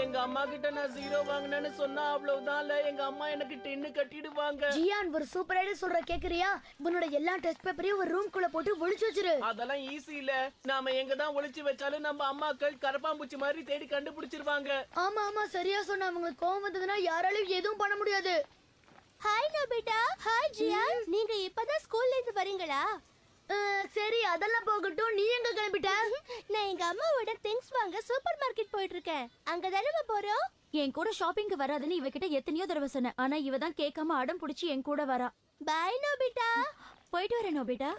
எங்க அம்மா கிட்ட நான் 0 வாங்கினேன்னு சொன்னா அவ்வளவுதான் இல்ல, எங்க அம்மா எனக்கு 10 கட்டிடுவாங்க. ஜியான் ஒரு சூப்பர் ஐடியா சொல்ற கேக்குறியா? உன்னோட எல்லா டெஸ்ட் பேப்பரையும் ஒரு ரூம் குள்ள போட்டு ஒளிச்சு வச்சிரு. அதெல்லாம் ஈஸி இல்ல. நாம எங்க தான் ஒளிச்சு வச்சாலும் நம்ம அம்மாக்கள் கரப்பாம்பூச்சி மாதிரி தேடி கண்டுபிடிச்சிருவாங்க. ஆமா ஆமா சரியா சொன்ன. அவங்களுக்கு கோவம் வந்ததுன்னா யாராலையும் எதுவும் பண்ண முடியாது. Hi Nobita. ஹாய் ஜியான். நீங்க இப்பதான் ஸ்கூல்ல இருந்து வரீங்களா? சரி அதெல்லாம் போகட்டும். நீ எங்க கிளம்பிட்ட? நான் எங்க அம்மாவோட திங்ஸ் வாங்க சூப்பர் மார்க்கெட் போயிட்டு இருக்கேன். அங்க தானே போறோம். என் கூட ஷாப்பிங்க்கு வராதுன்னு இவகிட்ட எத்தனையோ தடவை சொன்னேன். ஆனா இவ தான் கேட்காம அடம் பிடிச்சி என் கூட வரா. Bye Nobita. போயிட்டு வரேன் நோபிட்டா.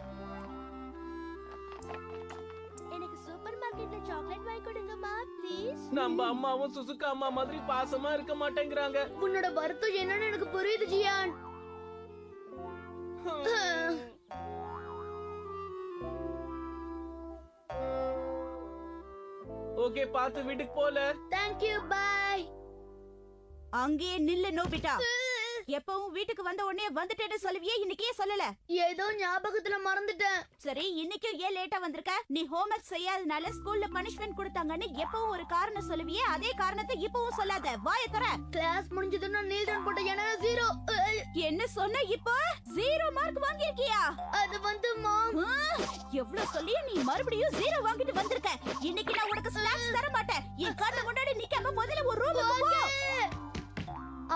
எனக்கு சூப்பர் மார்க்கெட்ல சாக்லேட் வாங்கி கொடுங்கம்மா ப்ளீஸ். நம்ம அம்மாவும் சுசுகா அம்மா மாதிரி பாசமா இருக்க மாட்டேங்கிறாங்க. உன்னோட வருத்தம் என்னன்னு எனக்கு புரியுது ஜியான். ஓகே, பாத்து வீட்டுக்கு போல. Thank you, bye. அங்கே நில்ல நோபிட்டா. எப்பவும் வீட்டுக்கு வந்த உடனே வந்துட்டேன்னு சொல்லுவியே, இன்னைக்கே சொல்லல. ஏதோ ஞாபகத்துல மறந்துட்டேன். சரி, இன்னைக்கும் ஏன் லேட்டா வந்திருக்க? நீ ஹோம்வொர்க் செய்யாதனால ஸ்கூல்ல பனிஷ்மெண்ட் கொடுத்தாங்கன்னு எப்பவும் ஒரு காரணம் சொல்லுவியே, அதே காரணத்தை இப்பவும் சொல்லாத. வாயை தர. கிளாஸ் முடிஞ்சதுன்னா நீல் தான் போட்ட ஏன்னா 0. என்ன சொன்ன? இப்போ 0 மார்க் வாங்கிருக்கியா? அது வந்து மாம், எவ்வளவு சொல்லி நீ மறுபடியும் 0 வாங்கிட்டு வந்திருக்க. இன்னைக்கு நான் உனக்கு ஸ்நாக்ஸ் தர மாட்டேன். என் கண்ணு முன்னாடி நிக்காம முதல்ல ஒரு ரூமுக்கு போ.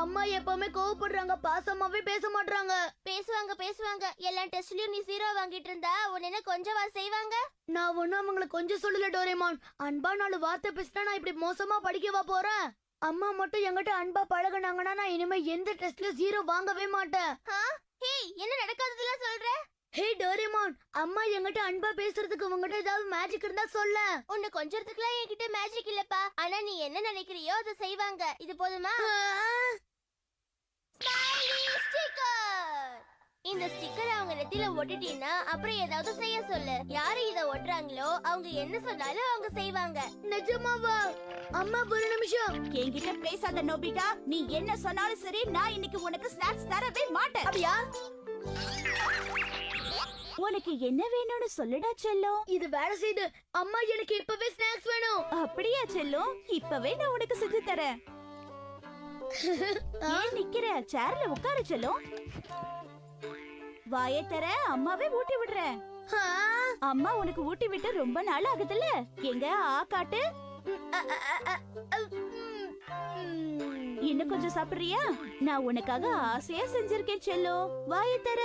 அம்மா எப்பவுமே கோவப்படுறாங்க, பாசமாவே பேச மாட்டாங்க. பேசுவாங்க. எல்லா டெஸ்ட்லயும் நீ 0 வாங்கிட்டு இருந்தா உன்ன கொஞ்சமா செய்வாங்க. நான் ஒண்ணும் அவங்கள கொஞ்சம் சொல்லல டோரேமான். அன்பா 4 வார்த்தை பேசினா நான் இப்படி மோசமா படிக்கவா போறேன்? அம்மா மட்டும் என்கிட்ட அன்பா பழகுனாங்கன்னா நான் இனிமே எந்த டெஸ்ட்லயும் 0 வாங்கவே மாட்டேன். ஹே, என்ன நடக்காததெல்லாம் சொல்ற? ஹே டோரேமான், அம்மா என்கிட்ட அன்பா பேசுறதுக்கு உங்ககிட்ட ஏதாவது மேஜிக் இருந்தா சொல்ல. உன்னை கொஞ்சறதுக்குலாம் என்கிட்ட மேஜிக் இல்லப்பா. ஆனா நீ என்ன நினைக்கிறியோ அதை செய்வாங்க. இது போதுமா? Smiley sticker. இந்த ஸ்டிக்கரை அவங்க நெத்தில ஒட்டிட்டீன்னா அப்புறம் ஏதாவது செய்ய சொல்லு. யாரு இத ஒட்டுறாங்களோ அவங்க என்ன சொன்னாலும் அவங்க செய்வாங்க. நிஜமாவா? அம்மா ஒரு நிமிஷம். என்கிட்ட பேசாத நோபிட்டா. நீ என்ன சொன்னாலும் சரி, நான் இன்னைக்கு உனக்கு ஸ்நாக்ஸ் தரவே மாட்டேன். அப்படியா? உனக்கு என்ன வேணும்னு சொல்லுடா செல்லம். இது வேலை செய்து. அம்மா எனக்கு இப்பவே ஸ்நாக்ஸ் வேணும். அப்படியா செல்லம்? இப்பவே நான் உனக்கு செஞ்சு தரேன். ஏன் நிக்கிற? சேர்ல உட்காரு செல்லம். வாயை தர, அம்மாவே ஊட்டி விடுறேன். அம்மா உனக்கு ஊட்டி விட்டு ரொம்ப நாள் ஆகுதுல்ல. எங்க ஆ காட்டு. இன்னும் கொஞ்சம் சாப்பிடுறியா? நான் உனக்காக ஆசையா செஞ்சிருக்கேன் செல்லம். வாயை தர.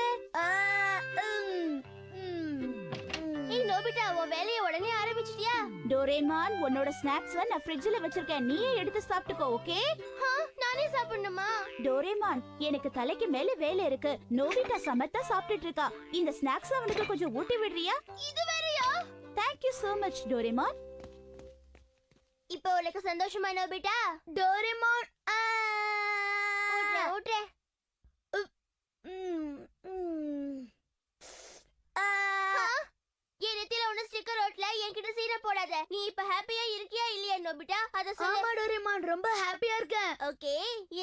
ஏய் நோபிட்டா, உன் வேலையை உடனே ஆரம்பிச்சிட்டியா? டோரேமான், உன்னோட ஸ்நாக்ஸ் நான் ஃப்ரிட்ஜ்ல வச்சிருக்கேன். நீயே எடுத்து சாப்பிட்டுக்கோ. ஓகே? நானே சாப்பிடணுமா? டோரேமான், எனக்கு தலைக்கு மேல வேலை இருக்கு. நோபிட்டா சமத்தா சாப்பிட்டுட்டு இருக்கா. இந்த ஸ்நாக்ஸ் அவனுக்கு கொஞ்சம் ஊட்டி விடுறியா? இது வேறயா? Thank you so much Doraemon. இப்போ உனக்கு சந்தோஷமா நோபிட்டா? டோரேமான், ஊட்றே. என் நெத்தில ஒண்ணு ஸ்டிக்கர் ஓட்டல. என்கிட்ட சீன போடாத. நீ இப்ப ஹாப்பியா இருக்கியா இல்லையா நோபிட்டா? அத சொல்லு. ஆமா டோரேமான், ரொம்ப ஹாப்பியா இருக்கேன். ஓகே,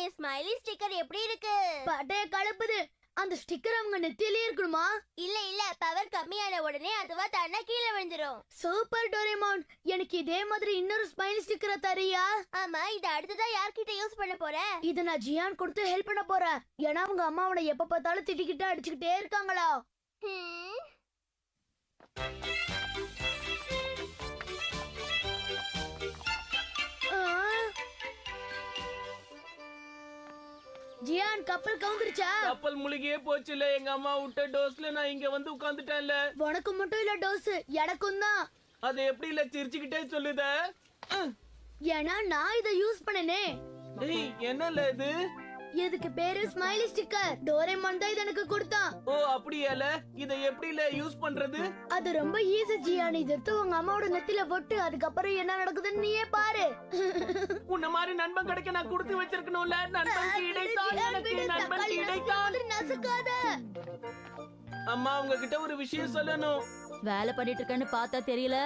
என் ஸ்மைலி ஸ்டிக்கர் எப்படி இருக்கு? பட்டைய கலப்புது. அந்த ஸ்டிக்கர் அவங்க நெத்தியிலே இருக்கணுமா? இல்ல, பவர் கம்மியான உடனே அதுவா தானா கீழே விழுந்துரும். சூப்பர் டோரேமான், எனக்கு இதே மாதிரி இன்னொரு ஸ்மைலி ஸ்டிக்கரை தரியா? ஆமா, இது அடுத்ததா யார்கிட்ட யூஸ் பண்ண போற? இத நான் ஜியான் கொடுத்து ஹெல்ப் பண்ண போறேன். ஏன்னா அவங்க அம்மா அவனை எப்ப பார்த்தாலும் திட்டிக்கிட்டு அடிச்சுக்கிட்டே இருக்காங்களா. ஜியான், கப்பல் கவுந்துருச்சா? கப்பல் முழுகியே போச்சுல. எங்க அம்மா விட்ட டோஸ்ல நான் இங்க வந்து உட்கார்ந்துட்டேன்ல. உனக்கு மட்டும் இல்ல டோஸ், எனக்கும் தான். அது எப்படி இல்ல சிரிச்சுக்கிட்டே சொல்லுத? ஏன்னா நான் இத யூஸ் பண்ணனே. டேய், என்னல இது? இதுக்கு பேரு ஸ்மைலி ஸ்டிக்கர். டோரேமான் தான் இத எனக்கு கொடுத்தான். ஓ அப்படியால? இத எப்படில யூஸ் பண்றது? அது ரொம்ப ஈஸி ஜியான். இத எடுத்து உங்க அம்மாவோட நெத்தில போட்டு அதுக்கப்புறம் என்ன நடக்குதுன்னு நீயே பாரு. உன்ன மாதிரி நண்பன் கிடைக்க நான் கொடுத்து வச்சிருக்கணும்ல. நண்பன் கிடைத்தான் எனக்கு, நண்பன் கிடைத்தான். நசுக்காத. அம்மா உங்ககிட்ட ஒரு விஷயம் சொல்லணும். வேலை பண்ணிட்டு இருக்கேன்னு பார்த்தா தெரியல.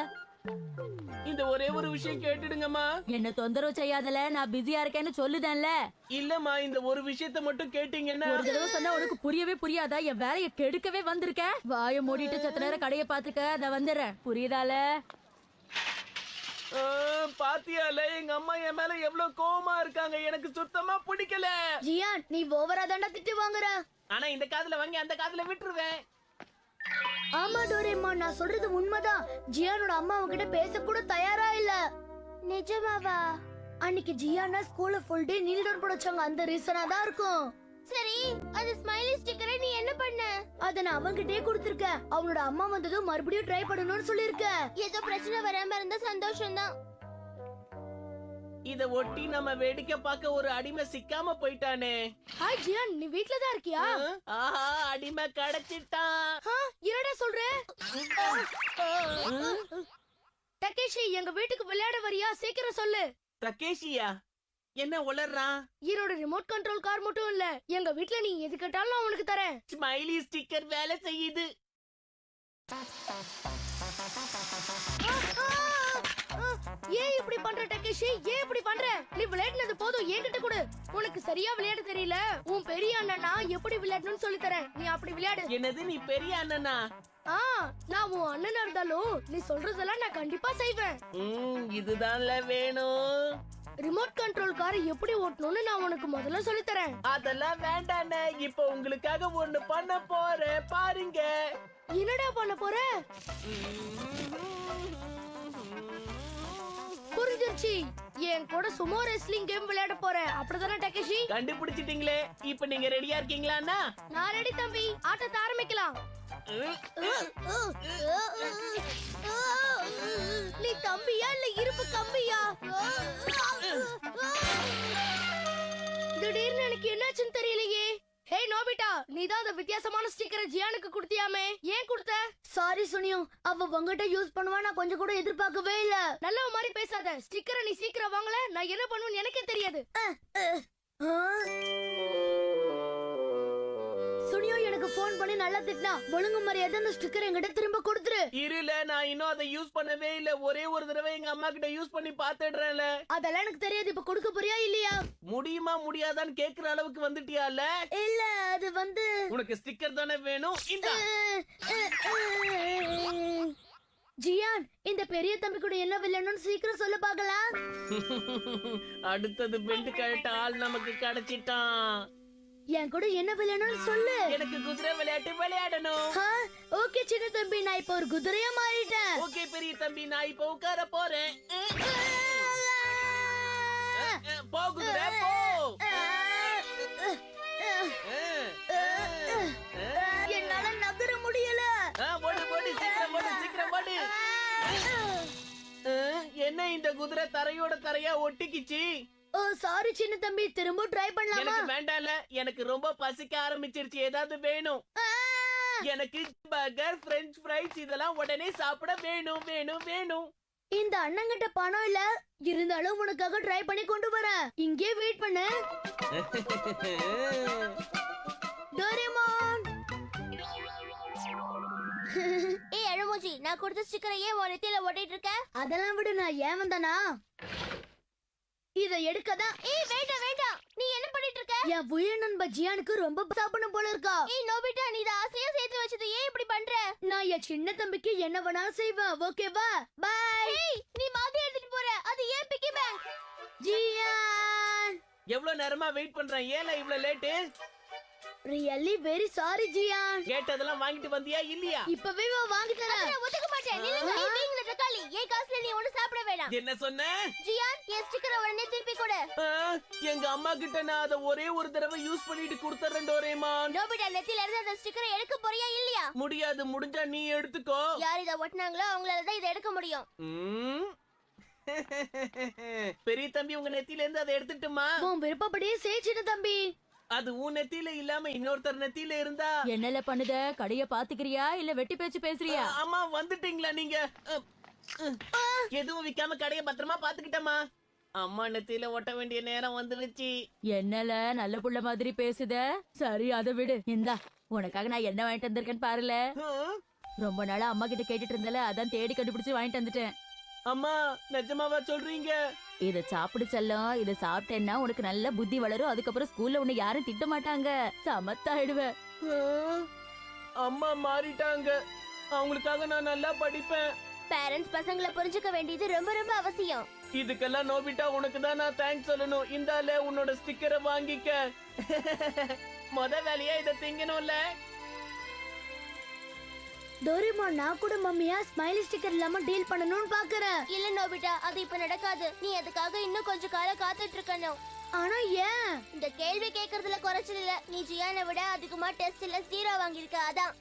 இந்த ஒரே ஒரு விஷயம் கேட்டுடுங்கம்மா. என்ன தொந்தரவு செய்யாதல, நான் பிஸியா இருக்கேன்னு சொல்லுதேன்ல. இல்லம்மா, இந்த ஒரு விஷயத்த மட்டும் கேட்டீங்கன்னா. ஒரு தடவை சொன்னா உனக்கு புரியவே புரியாதா? என் வேலையை கெடுக்கவே வந்திருக்க. வாயை மூடிட்டு சத்த நேரம் கடையை பாத்துக்க, அத வந்துடுறேன். புரியுதால? பாத்தியால எங்க அம்மா என் மேல எவ்வளவு கோவமா இருக்காங்க. எனக்கு சுத்தமா பிடிக்கல. ஜியான், நீ ஓவரா தாண்டா திட்டு வாங்குற. ஆனா இந்த காதுல வாங்கி அந்த காதுல விட்டுருவேன். ஆமா டோரேமான், நான் சொல்றது உண்மைதான். ஜியானோட அம்மா அவங்கிட்ட பேச கூட தயாரா இல்ல. நிஜமாவா? அன்னைக்கு ஜியானா ஸ்கூல்ல ஃபுல் டே நீல் டவுன் போட வச்சாங்க. அந்த ரீசனா தான் இருக்கும். சரி, அந்த ஸ்மைலி ஸ்டிக்கரை நீ என்ன பண்ண? அத நான் அவங்கிட்டே கொடுத்திருக்கேன். அவனோட அம்மா வந்ததும் மறுபடியும் ட்ரை பண்ணணும்னு சொல்லிருக்கேன். ஏதோ பிரச்சனை வராம இருந்தா சந்தோஷம்தான். இத ஒட்டி நம்ம வேடிக்கை பார்க்க ஒரு அடிமை சிக்காம போயிட்டானே. ஹாய் ஜியான், நீ வீட்ல தான் இருக்கியா? ஆஹா, அடிமை கிடைச்சிட்டான். என்னடா சொல்ற? டகேஷி, எங்க வீட்டுக்கு விளையாட வரியா? சீக்கிரம் சொல்லு. தகேஷியா? என்ன உளறான்? என்னோட ரிமோட் கண்ட்ரோல் கார் மட்டும் இல்ல, எங்க வீட்ல நீ எது கேட்டாலும் நான் உனக்கு தரேன். ஸ்மைலி ஸ்டிக்கர் வேலை செய்யுது. ஏன் இப்படி பண்ற டகேஷி? ஏன் இப்படி பண்ற? நீ விளையாடுனது போதும், என்கிட்ட கொடு. உனக்கு சரியா விளையாட தெரியல. உன் பெரிய அண்ணனா எப்படி விளையாடணும்னு சொல்லி தரேன். நீ அப்படி விளையாடு. என்னது, நீ பெரிய அண்ணனா? நான் உன் அண்ணனா இருந்தாலும் நீ சொல்றதெல்லாம் நான் கண்டிப்பா செய்வேன். இதுதான்ல வேணும். ரிமோட் கண்ட்ரோல் காரை எப்படி ஓட்டணும்னு நான் உனக்கு முதல்ல சொல்லி தரேன். அதெல்லாம் வேண்டானே. இப்ப உங்களுக்காக ஒண்ணு பண்ண போறேன், பாருங்க. என்னடா பண்ண போற? புரிஞ்சிருச்சு. என் கூட சுமோ ரெஸ்லிங் கேம் விளையாட போறேன். அப்படிதானே டகேஷி? கண்டுபிடிச்சிட்டீங்களே. இப்ப நீங்க ரெடியா இருக்கீங்களாண்ணா? நான் ரெடி தம்பி. ஆட்டத்தை ஆரம்பிக்கலாம். நீ தம்பியா இல்ல இருப்பு கம்பியா? திடீர்னு எனக்கு என்னாச்சுன்னு தெரியலையே. ஹே நோபிட்டா, நீதான் அந்த வித்தியாசமான ஸ்டிக்கரை ஜியானுக்கு கொடுத்தியாமே, ஏன் கொடுத்த? சாரி சுனியோ, அவ உங்ககிட்ட யூஸ் பண்ணுவா நான் கொஞ்சம் கூட எதிர்பார்க்கவே இல்ல. நல்ல மாதிரி பேசாத. ஸ்டிக்கரை நீ சீக்கிரம் வாங்கல, நான் என்ன பண்ணுவேன்னு எனக்கே தெரியாது. சுனியோ எனக்கு போன் பண்ணி நல்லா திட்டினா. ஒழுங்கு மரியாதை அந்த ஸ்டிக்கர் என்கிட்ட திரும்ப கொடுத்துரு. இருல, நான் இன்னும் அதை யூஸ் பண்ணவே இல்ல. ஒரே ஒரு தடவை எங்க அம்மா கிட்ட யூஸ் பண்ணி பாத்துடுறேன்ல. அதெல்லாம் எனக்கு தெரியாது. இப்ப கொடுக்க போறியா இல்லையா? முடியுமா முடியாதான்னு கேக்குற அளவுக்கு வந்துட்டியால? இல்ல, அது வந்து உனக்கு ஸ்டிக்கர் தானே வேணும். இந்த ஜியான், இந்த பெரிய தம்பி கூட என்ன விளையாடணும்னு சீக்கிரம் சொல்ல பாக்கலாம். அடுத்தது பெல்ட் கழட்ட ஆள் நமக்கு கிடைச்சிட்டான். என் கூட என்ன விளையாடணும்னு சொல்லு. எனக்கு குதிரை விளையாட்டு விளையாடணும். ஓகே சின்ன தம்பி, நான் இப்ப ஒரு குதிரையா மாறிட்டேன். ஓகே பெரிய தம்பி, நான் இப்ப உட்கார போறேன். போ குதிரை போ. என்னால நகர முடியல. ஓடு ஓடு, சீக்கிரம் ஓடு, சீக்கிரம் ஓடு. என்ன இந்த குதிரை தரையோட தரையா ஒட்டிக்கிச்சு? ஓ சாரி சின்ன தம்பி, திரும்ப ட்ரை பண்ணலாமா? எனக்கு வேண்டாம்ல, எனக்கு ரொம்ப பசிக்க ஆரம்பிச்சிருச்சு. ஏதாவது வேணும். எனக்கு பர்கர், பிரெஞ்ச் ஃப்ரைஸ் இதெல்லாம் உடனே சாப்பிட வேணும் வேணும் வேணும். இந்த அண்ணங்கிட்ட பணம் இல்ல, இருந்தாலும் உனக்காக ட்ரை பண்ணி கொண்டு வரேன். இங்கே வெயிட் பண்ணு. டோரேமான். ஏய் அழுமூஞ்சி, நான் கொடுத்த ஸ்டிக்கரை ஏன் உன் நெத்தியில ஒட்டிட்டு இருக்க? அதெல்லாம் விடு, நான் ஏன் வந்தானா இத எடுக்கதான். ஏய் வேண்டாம் வேண்டாம், நீ என்ன பண்ணிட்டு இருக்க? என் உயிர் நண்ப ஜியானுக்கு ரொம்ப சாப்பிடணும் போல இருக்கா. ஏய் நோபிட்டா, நீ இத ஆசையா சேர்த்து வச்சது ஏன் இப்படி பண்ற? நான் என் சின்ன தம்பிக்கு என்ன வேணாலும் செய்வேன். ஓகேவா? பை. ஏய் நீ மாதிரி எடுத்துட்டு போற, அது ஏன் பிக்கி பேங்க்? ஜியான், எவ்வளவு நேரமா வெயிட் பண்றேன். ஏல இவ்வளவு late? Really very sorry Jiyan. கேட்டதெல்லாம் வாங்கிட்டு வந்தியா இல்லையா? இப்பவே வாங்கி தரேன். நான் ஒத்துக்க மாட்டேன். நில்லுங்க. ஏய் வீங்கல தக்காளி, ஏன் காசுல நீ ஒண்ணு சாப்பிட வேணாம். என்ன சொன்ன? ஜியான், என் ஸ்டிக்கரை உடனே திருப்பி கொடு. எங்க அம்மா கிட்ட நான் அதை ஒரே ஒரு தடவை யூஸ் பண்ணிட்டு கொடுத்துறேன் டோரேமான். நோபிட்டா, நெத்தியில இருந்து அந்த ஸ்டிக்கரை எடுக்க போறியா இல்லையா? முடியாது, முடிஞ்சா நீ எடுத்துக்கோ. யார் இத ஒட்டினாங்களோ அவங்களால தான் இதை எடுக்க முடியும். பெரிய தம்பி, உங்க நெத்தியில இருந்து அதை எடுத்துட்டுமா? உன் விருப்பப்படியே செய் சின்ன தம்பி. அது உன் நெத்தியில இல்லாம இன்னொருத்தர் நெத்தியில இருந்தா என்னல பண்ணுத? கடைய பாத்துக்கிறியா இல்ல வெட்டி பேச்சு பேசுறியா? அம்மா வந்துட்டீங்களா நீங்க? எதுவும் விக்காம கடைய பத்திரமா பாத்துக்கிட்டமா? அம்மா நெத்தியில ஒட்ட வேண்டிய நேரம் வந்துருச்சு. என்னல நல்ல புள்ள மாதிரி பேசுத? சரி அதை விடு. இந்தா உனக்காக நான் என்ன வாங்கிட்டு வந்திருக்கேன்னு பாருல. ரொம்ப நாளா அம்மா கிட்ட கேட்டுட்டு இருந்தல, அதான் தேடி கண்டுபிடிச்சு வாங்கிட்டு வந்துட்டேன். அம்மா நிஜமாவா சொல்றீங்க? இத சாப்பிடு செல்லம். இத சாப்பிட்டேன்னா உனக்கு நல்ல புத்தி வளரும். அதுக்கப்புறம் ஸ்கூல்ல உன்னை யாரும் திட்ட மாட்டாங்க. சமத்தாயிடுவ. ஆ, அம்மா மாறிட்டாங்க. அவங்களுக்காக நான் நல்லா படிப்பேன். பேரண்ட்ஸ் பசங்களை புரிஞ்சுக்க வேண்டியது ரொம்ப ரொம்ப அவசியம். இதுக்கெல்லாம் நோபிட்டா உனக்கு தான் நான் தேங்க்ஸ் சொல்லணும். இந்தால உன்னோட ஸ்டிக்கரை வாங்கிக்க. வேலையா இத திங்கணும்ல. டோரிமான், நான் கூட மம்மியா ஸ்மைலி ஸ்டிக்கர் இல்லாம டீல் பண்ணணும்னு பாக்குறேன். இல்ல நோபிட்டா, அது இப்ப நடக்காது. நீ அதுக்காக இன்னும் கொஞ்ச காலம் காத்துட்டு இருக்கணும். ஆனா ஏன்? இந்த கேள்வி கேக்குறதுல குறைச்சல் இல்ல. நீ ஜியானை விட அதிகமா டெஸ்ட்ல 0 வாங்கியிருக்க, அதான்.